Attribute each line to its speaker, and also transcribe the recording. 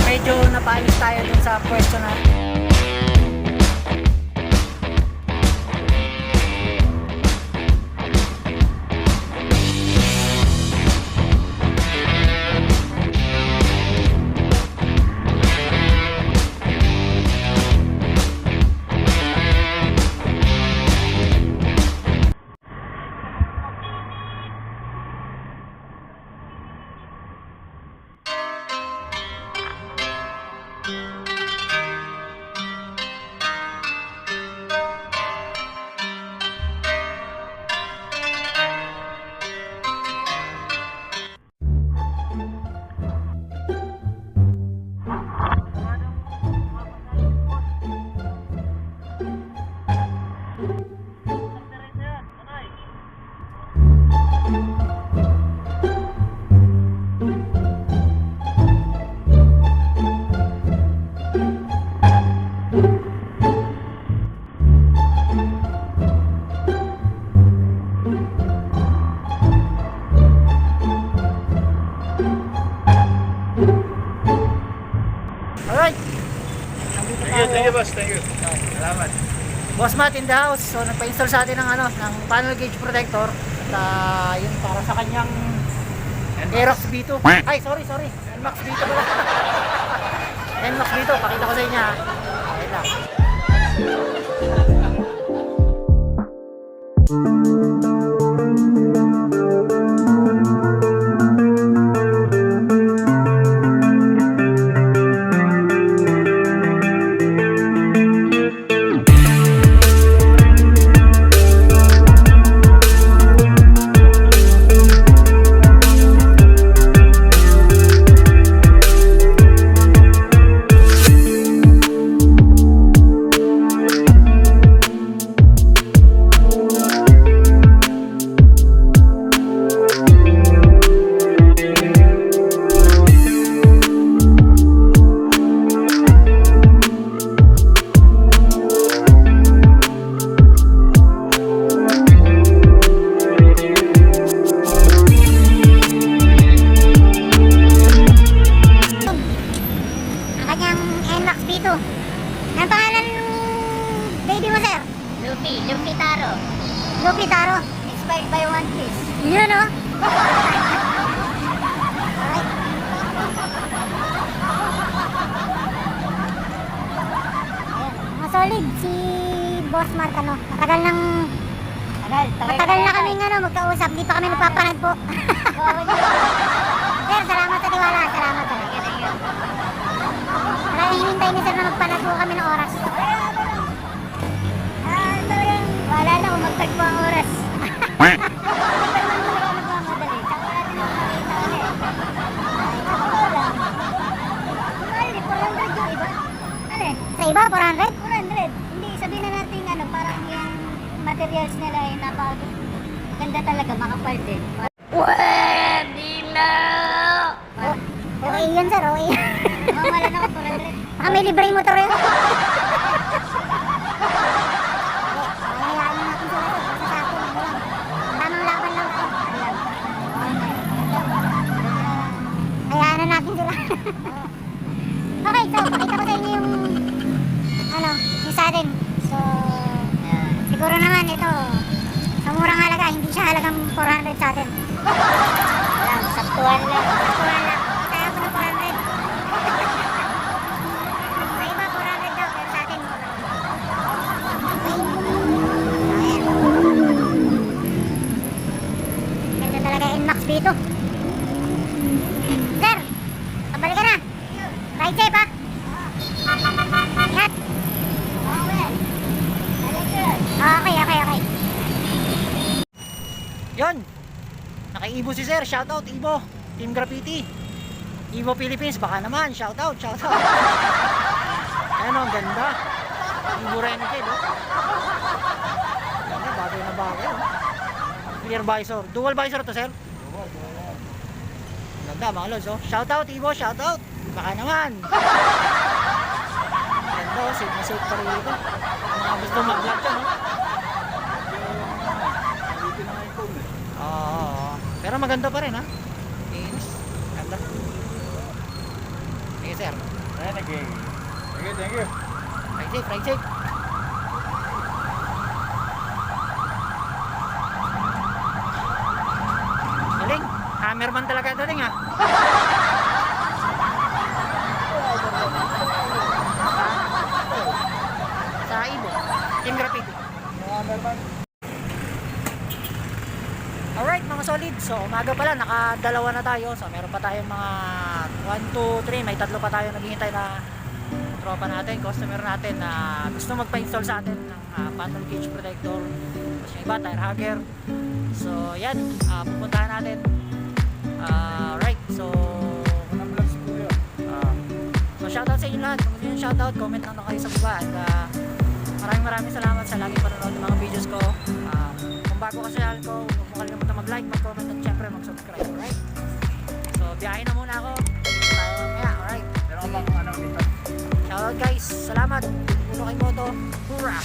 Speaker 1: medyo napaalis tayo dun sa pwesto na.
Speaker 2: Thank you boss, thank you. Salamat.
Speaker 1: Boss Matt in the house. So nagpa-install sa atin ng ng panel gauge protector at yun para sa kanyang Aerox B2. Ay, sorry. NMAX B2 pala. NMAX B2, pakita ko sa inyo ha. Ayun lang.
Speaker 3: Ang pangalan ng baby mo, sir?
Speaker 4: Luffy Taro.
Speaker 3: Luffy Taro.
Speaker 4: Inspired by One Piece.
Speaker 3: Yun, no? Mga solid si Boss Mark, ano? Matagal na kaming magkausap. Di pa kami nagpapanag po. Sir, salamat sa tiwala. Salamat. Maraming hinintay ni sir na magpanag po kami ng oras.
Speaker 4: Wala na kung magtagpo ang oras.
Speaker 3: Sa iba, 400?
Speaker 4: 400. Hindi, sabihin na natin parang yung materials nila ay napakaganda talaga, makapal din. Pwede na!
Speaker 3: Okay yun, sir. Okay.
Speaker 4: Mamalan ako, 400.
Speaker 3: Baka may libreng motor yun. Hayaan na natin sila. Okay, so pakita ko sa inyo yung yung sa atin. So, siguro naman ito sa murang halaga, hindi siya halagang 400 sa atin.
Speaker 4: Saktuan lang.
Speaker 3: Kaya ko ng 400. Sa iba 400 daw, pero sa atin mura. Ayan. Ganda talaga NMAX dito. Sir, pabalik ka na. Ride safe, ha? Ingat. Okay.
Speaker 1: Yun. Naka-Ibo si sir. Shoutout Ibo. Team Graffiti. Ibo Philippines. Baka naman. Shoutout. Ayan o, ang ganda. Ibo Renegade, oh. Ganda, bagay na bagay, oh. Clear visor. Dual visor to, sir. Ganda, mga lods, oh. Shoutout Ibo, shoutout. Baka naman. Ganda, oh. Safe na safe pa rin ito. Mga gusto mag-vlog dyan, oh. Pero maganda pa rin, ha? Inis. Ganda. Sige, sir.
Speaker 2: Renegade. Thank you.
Speaker 1: Ride safe, ride safe. Galing. Hammerman talaga dating ah. Sa Ibo. Team Graffiti. Alright mga solid. So umaga pala, nakadalawa na tayo. So meron pa tayong mga 1, 2, 3. May tatlo pa tayo naghihintay na tropa natin, customer natin na gusto magpa-install sa atin ng panel gauge protector. Tapos yung iba, tire hugger. So yan, pupuntahan natin. Right, so so shoutout sa inyo lahat. Kung gusto nyo shoutout, comment lang kayo sa baba. And maraming salamat sa laging panonood ng mga videos ko. Kung bago ka sa channel ko, huwag mo kalimutan mag-like, mag-comment, at syempre mag-subscribe. Alright, so biyahe na muna ako. Tayo mamaya. Alright,
Speaker 2: Meron ka bang ano dito?
Speaker 1: shoutout guys, salamat. Unoken Moto, hurrah!